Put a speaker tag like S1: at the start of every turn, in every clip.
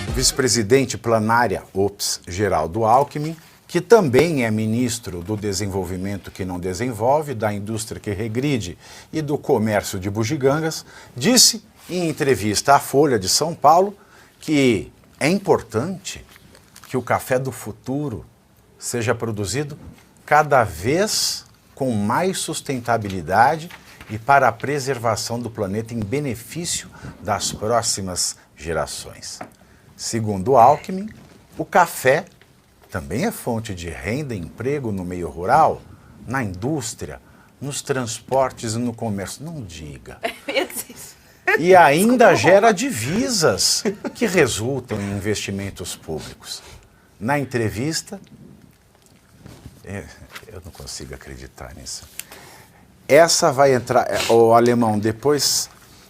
S1: O vice-presidente planária, Geraldo Alckmin, que também é ministro do Desenvolvimento que não desenvolve, da Indústria que regride e do Comércio de bugigangas, disse em entrevista à Folha de São Paulo que é importante que o café do futuro seja produzido cada vez com mais sustentabilidade e para a preservação do planeta em benefício das próximas gerações. Segundo Alckmin, o café também é fonte de renda e emprego no meio rural, na indústria, nos transportes e no comércio. Não diga. E ainda gera divisas que resultam em investimentos públicos. Na entrevista, eu não consigo acreditar nisso. Essa vai entrar, o Alemão, depois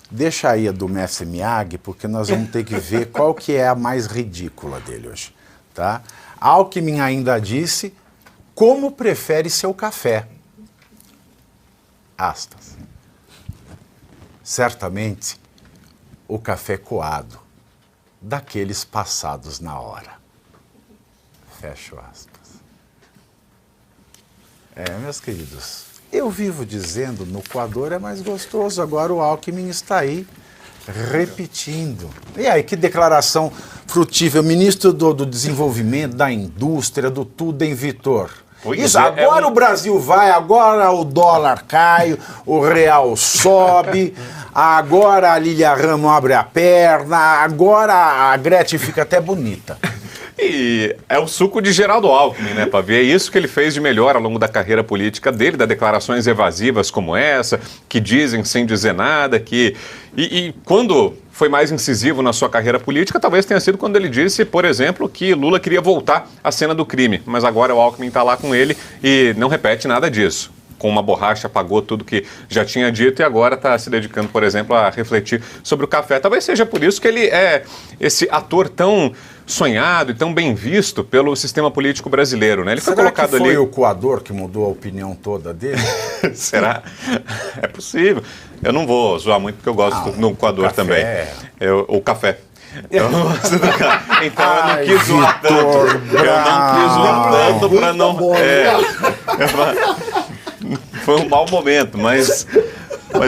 S1: deixa aí a do Mestre Miyagi, porque nós vamos ter que ver qual que é a mais ridícula dele hoje, tá? Alckmin ainda disse como prefere seu café. Aspas. Certamente, o café coado, daqueles passados na hora. Fecho aspas. Meus queridos, eu vivo dizendo no coador é mais gostoso, agora o Alckmin está aí repetindo. E aí, que declaração frutífera. Ministro do Desenvolvimento, da Indústria, do tudo, hein, Vitor? Isso, agora o Brasil vai, agora o dólar cai, o real sobe, agora a Lília Ramos abre a perna, agora a Gretchen fica até bonita.
S2: E é o suco de Geraldo Alckmin, né, Pavê? É isso que ele fez de melhor ao longo da carreira política dele, das declarações evasivas como essa, que dizem sem dizer nada, que... E quando foi mais incisivo na sua carreira política, talvez tenha sido quando ele disse, por exemplo, que Lula queria voltar à cena do crime, mas agora o Alckmin está lá com ele e não repete nada disso. Com uma borracha apagou tudo que já tinha dito e agora está se dedicando, por exemplo, a refletir sobre o café. Talvez seja por isso que ele é esse ator tão sonhado e tão bem visto pelo sistema político brasileiro, né? Ele foi colocado ali.
S1: Será que foi o coador que mudou a opinião toda dele?
S2: Será? É possível. Eu não vou zoar muito porque eu gosto do coador também. O café. Eu não gosto do café. Então eu não quis zoar tanto. Eu não quis zoar tanto para não... Foi um mau momento, mas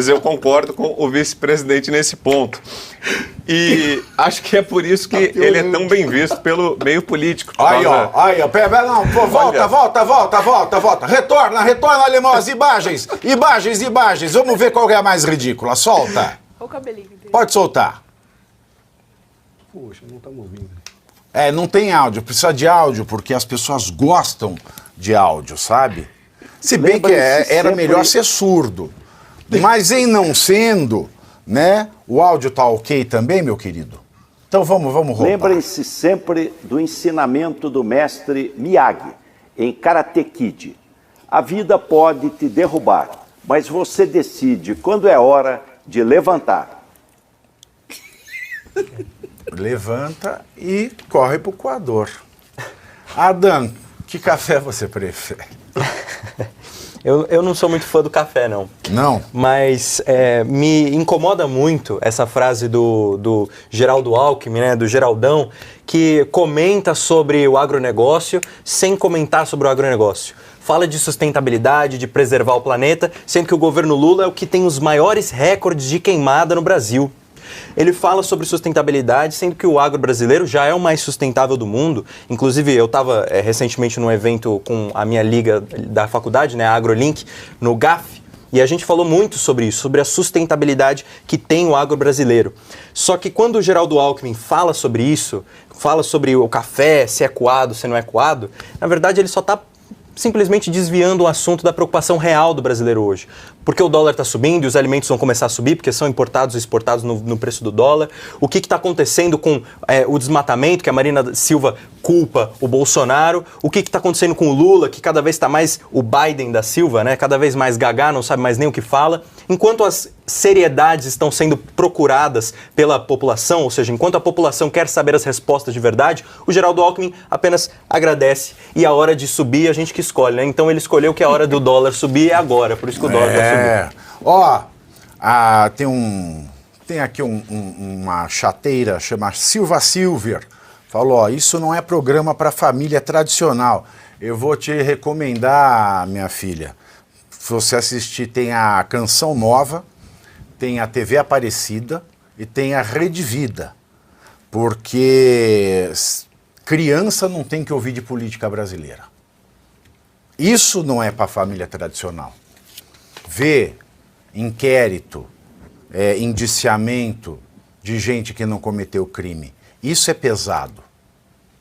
S2: eu concordo com o vice-presidente nesse ponto. E acho que é por isso que ele é tão bem visto pelo meio político.
S1: Aí, ó, não, volta. Retorna, Alemão, as imagens. Vamos ver qual é a mais ridícula. Solta.
S3: O cabelinho dele.
S1: Pode soltar.
S4: Poxa, não estamos ouvindo.
S1: Não tem áudio, precisa de áudio, porque as pessoas gostam de áudio, sabe? Se bem que era melhor ser surdo. Mas em não sendo, né? O áudio tá ok também, meu querido? Então vamos rodar.
S5: Lembrem-se sempre do ensinamento do mestre Miyagi, em Karate Kid. A vida pode te derrubar, mas você decide quando é hora de levantar.
S1: Levanta e corre pro coador. Adam, que café você prefere?
S6: Eu não sou muito fã do café, não.
S1: Não?
S6: Mas me incomoda muito essa frase do Geraldo Alckmin, né, do Geraldão, que comenta sobre o agronegócio sem comentar sobre o agronegócio. Fala de sustentabilidade, de preservar o planeta, sendo que o governo Lula é o que tem os maiores recordes de queimada no Brasil. Ele fala sobre sustentabilidade, sendo que o agro brasileiro já é o mais sustentável do mundo. Inclusive, eu estava recentemente num evento com a minha liga da faculdade, né, a AgroLink, no GAF, e a gente falou muito sobre isso, sobre a sustentabilidade que tem o agro brasileiro. Só que quando o Geraldo Alckmin fala sobre isso, fala sobre o café, se é coado, se não é coado, na verdade ele só está simplesmente desviando o assunto da preocupação real do brasileiro hoje. Porque o dólar está subindo e os alimentos vão começar a subir, porque são importados e exportados no preço do dólar. O que está acontecendo com o desmatamento, que a Marina Silva culpa o Bolsonaro, o que está acontecendo com o Lula, que cada vez está mais o Biden da Silva, né? Cada vez mais gaga, não sabe mais nem o que fala. Enquanto as seriedades estão sendo procuradas pela população, ou seja, enquanto a população quer saber as respostas de verdade, o Geraldo Alckmin apenas agradece. E a hora de subir, a gente que escolhe, né? Então ele escolheu que a hora do dólar subir é agora, por isso que o dólar vai subir.
S1: Ó, tem aqui uma chateira, chama Silva Silver, falou, ó, isso não é programa para família tradicional. Eu vou te recomendar, minha filha, se você assistir, tem a Canção Nova, tem a TV Aparecida e tem a Rede Vida, porque criança não tem que ouvir de política brasileira. Isso não é para a família tradicional. Ver inquérito, indiciamento de gente que não cometeu crime, isso é pesado.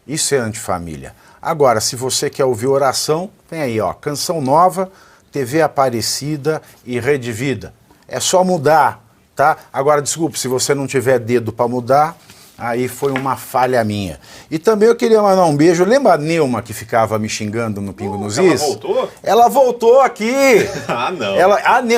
S1: Isso é antifamília. Agora, se você quer ouvir oração, tem aí, ó, Canção Nova, TV Aparecida e Rede Vida. É só mudar, tá? Agora, desculpe, se você não tiver dedo para mudar, aí foi uma falha minha. E também eu queria mandar um beijo. Lembra a Neuma que ficava me xingando no Pingo nos Is?
S2: Ela voltou?
S1: Ela voltou aqui.
S2: Ah, não.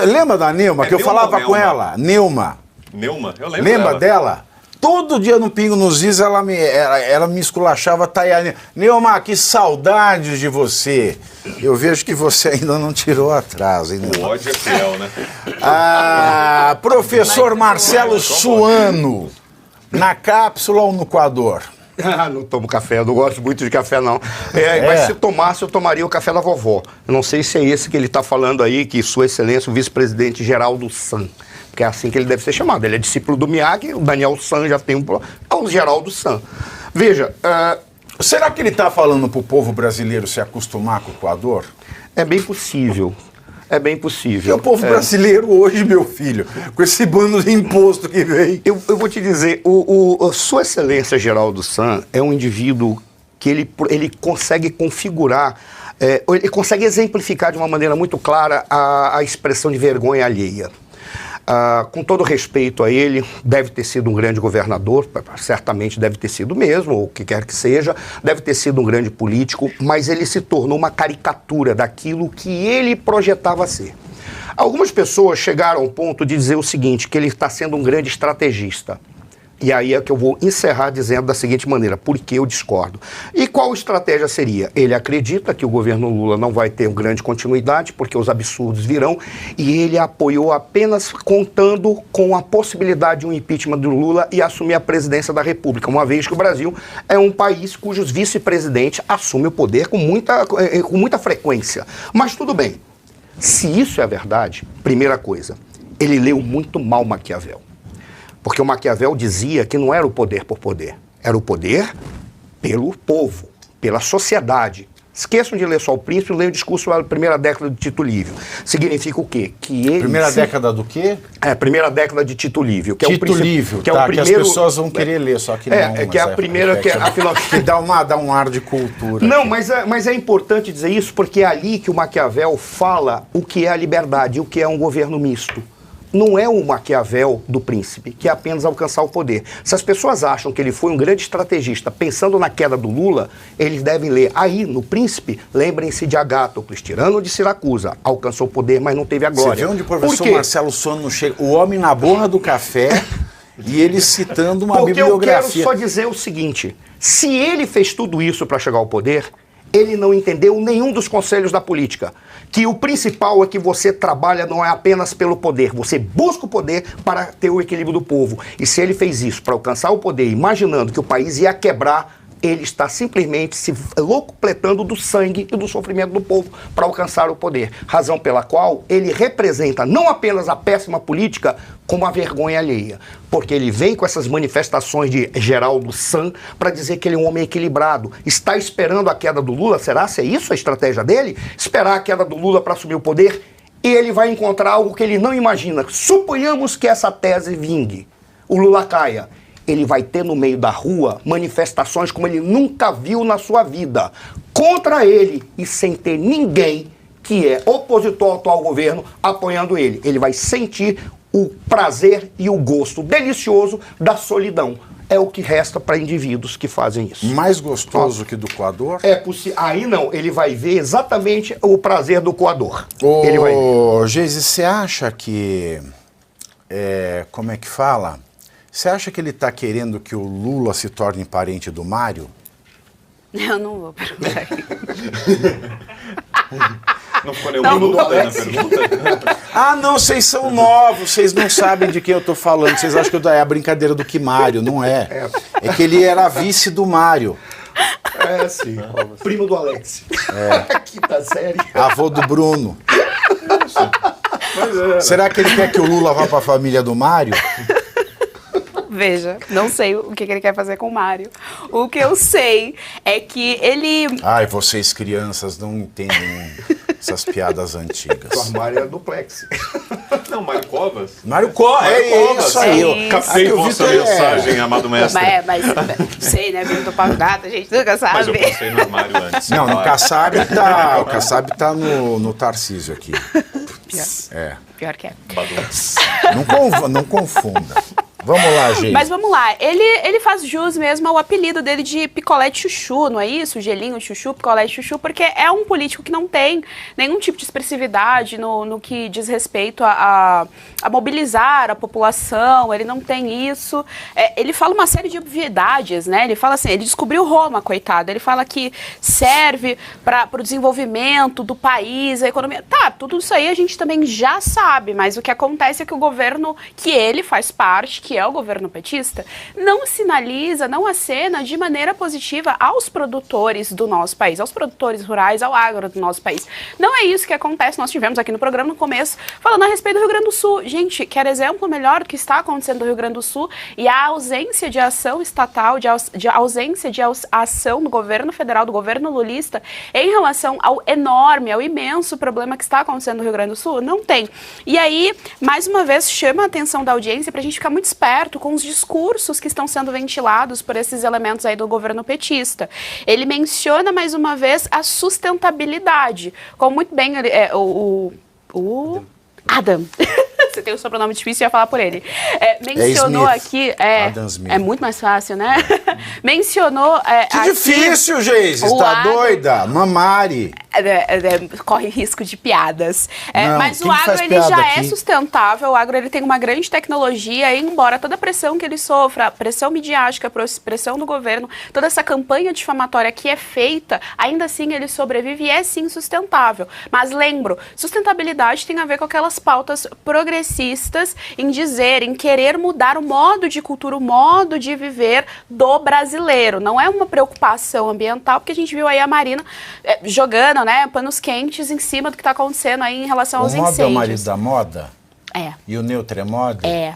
S1: Lembra da Neuma, que eu
S2: Neuma
S1: falava
S2: ou
S1: com
S2: Nelma?
S1: ela? Neuma.
S2: Neuma? Eu lembro
S1: Lembra dela? Todo dia no Pingo nos Is ela me esculachava, Tayane. Neuma, que saudades de você. Eu vejo que você ainda não tirou atraso, hein,
S2: O ódio é fiel, né?
S1: Professor Marcelo Suano, na cápsula ou no coador?
S4: Não tomo café, eu não gosto muito de café, não. Mas se tomasse, eu tomaria o café da vovó. Eu não sei se é esse que ele está falando aí, que Sua Excelência, o vice-presidente Geraldo San, que é assim que ele deve ser chamado. Ele é discípulo do Miyagi, o Daniel San já tem é o Geraldo San. Veja...
S1: Será que ele está falando para o povo brasileiro se acostumar com o coador?
S4: É bem possível. É bem possível.
S1: Porque o povo brasileiro hoje, meu filho, com esse bando de imposto que vem...
S4: Eu vou te dizer, Sua Excelência Geraldo San é um indivíduo que ele consegue configurar, ele consegue exemplificar de uma maneira muito clara a expressão de vergonha alheia. Com todo respeito a ele, deve ter sido um grande governador, certamente deve ter sido mesmo, ou o que quer que seja, deve ter sido um grande político, mas ele se tornou uma caricatura daquilo que ele projetava ser. Algumas pessoas chegaram ao ponto de dizer o seguinte, que ele está sendo um grande estrategista. E aí é que eu vou encerrar dizendo da seguinte maneira, porque eu discordo. E qual estratégia seria? Ele acredita que o governo Lula não vai ter uma grande continuidade, porque os absurdos virão, e ele apoiou apenas contando com a possibilidade de um impeachment do Lula e assumir a presidência da República, uma vez que o Brasil é um país cujos vice-presidentes assumem o poder com muita frequência. Mas tudo bem, se isso é verdade, primeira coisa, ele leu muito mal Maquiavel. Porque o Maquiavel dizia que não era o poder por poder, era o poder pelo povo, pela sociedade. Esqueçam de ler só o Príncipe, leiam o discurso da primeira década de Tito Livio. Significa o quê? Que ele
S1: primeira década do quê?
S4: Primeira década de Tito Livio. Que
S1: Tito Livio, que é o primeiro... que as pessoas vão querer ler, só que não.
S4: Que é a primeira...
S1: Que dá um ar de cultura.
S4: Não, mas é importante dizer isso, porque é ali que o Maquiavel fala o que é a liberdade, o que é um governo misto. Não é o Maquiavel do Príncipe, que é apenas alcançar o poder. Se as pessoas acham que ele foi um grande estrategista pensando na queda do Lula, eles devem ler. Aí, no Príncipe, lembrem-se de Agástocles, tirano de Siracusa. Alcançou o poder, mas não teve a glória.
S1: Você vê onde o professor Marcelo Suano chega? O homem na borra do café e ele citando uma bibliografia.
S4: Porque eu quero só dizer o seguinte, se ele fez tudo isso para chegar ao poder, ele não entendeu nenhum dos conselhos da política. Que o principal é que você trabalha não é apenas pelo poder, você busca o poder para ter o equilíbrio do povo. E se ele fez isso para alcançar o poder, imaginando que o país ia quebrar, ele está simplesmente se locupletando do sangue e do sofrimento do povo para alcançar o poder. Razão pela qual ele representa não apenas a péssima política, como a vergonha alheia. Porque ele vem com essas manifestações de Geraldo San para dizer que ele é um homem equilibrado. Está esperando a queda do Lula? Será se é isso a estratégia dele? Esperar a queda do Lula para assumir o poder? E ele vai encontrar algo que ele não imagina. Suponhamos que essa tese vingue. O Lula caia. Ele vai ter no meio da rua manifestações como ele nunca viu na sua vida, contra ele e sem ter ninguém que é opositor ao atual governo apoiando ele. Ele vai sentir o prazer e o gosto delicioso da solidão. é o que resta para indivíduos que fazem isso.
S1: Mais gostoso que do coador?
S4: É possível. Aí não, ele vai ver exatamente o prazer do coador. Ele vai ver.
S1: Ô, Geise, você acha que... como é que fala? Você acha que ele está querendo que o Lula se torne parente do Mário?
S3: Eu não vou perguntar.
S2: Não ficou nenhuma dúvida na pergunta?
S1: Ah, não, vocês são novos, vocês não sabem de quem eu tô falando. Vocês acham que é a brincadeira do que Mário, não é? É que ele era vice do Mário.
S4: É, sim. Primo do Alex. Quinta série.
S1: Avô do Bruno. Será que ele quer que o Lula vá para a família do Mário?
S3: Veja, não sei o que ele quer fazer com o Mário. O que eu sei é que ele...
S1: Ai, vocês crianças não entendem essas piadas antigas.
S4: O armário é duplex.
S2: Não, Mário Covas.
S1: Mário Covas, isso aí.
S3: É
S2: Captei
S1: Aqui o
S2: vossa
S1: Vitor
S2: mensagem, amado mestre.
S3: Mas sei, né? Vindo do Pau Gato, a gente nunca sabe.
S2: Mas eu pensei no armário antes.
S1: Não, no Kassab tá. O Kassab tá no Tarcísio aqui.
S3: Pior que é.
S1: Não confunda. Vamos lá, gente.
S3: Mas vamos lá, ele faz jus mesmo ao apelido dele de picolé de chuchu, não é isso? Gelinho de chuchu, picolé de chuchu, porque é um político que não tem nenhum tipo de expressividade no que diz respeito a mobilizar a população, ele não tem isso. Ele fala uma série de obviedades, né? Ele fala assim, ele descobriu Roma, coitado, ele fala que serve para o desenvolvimento do país, a economia. Tá, tudo isso aí a gente também já sabe, mas o que acontece é que o governo que ele faz parte, que é o governo petista, não sinaliza, não acena de maneira positiva aos produtores do nosso país, aos produtores rurais, ao agro do nosso país. Não é isso que acontece, nós tivemos aqui no programa no começo, falando a respeito do Rio Grande do Sul. Gente, quer exemplo melhor do que está acontecendo no Rio Grande do Sul e a ausência de ação estatal, de ausência de ação do governo federal, do governo lulista, em relação ao enorme, ao imenso problema que está acontecendo no Rio Grande do Sul? Não tem. E aí, mais uma vez, chama a atenção da audiência para a gente ficar muito esperto com os discursos que estão sendo ventilados por esses elementos aí do governo petista. Ele menciona mais uma vez a sustentabilidade, como muito bem o Adam. Você tem o sobrenome difícil, eu ia falar por ele. Mencionou aqui...
S1: Adam Smith.
S3: É muito mais fácil, né? Mencionou...
S1: Que difícil, Geise. Está doida? Mamari.
S3: Corre risco de piadas.
S1: Não,
S3: mas
S1: quem
S3: o agro
S1: faz
S3: ele
S1: piada
S3: já
S1: aqui?
S3: é sustentável, o agro ele tem uma grande tecnologia, e embora toda a pressão que ele sofra, a pressão midiática, a pressão do governo, toda essa campanha difamatória que é feita, ainda assim ele sobrevive e é sim sustentável. Mas lembro, sustentabilidade tem a ver com aquelas pautas progressistas em dizer, em querer mudar o modo de cultura, o modo de viver do brasileiro. Não é uma preocupação ambiental, porque a gente viu aí a Marina jogando, né, panos quentes em cima do que está acontecendo aí em relação aos incêndios.
S1: O moda é o marido da moda?
S3: É.
S1: E o neutro é moda?
S3: É.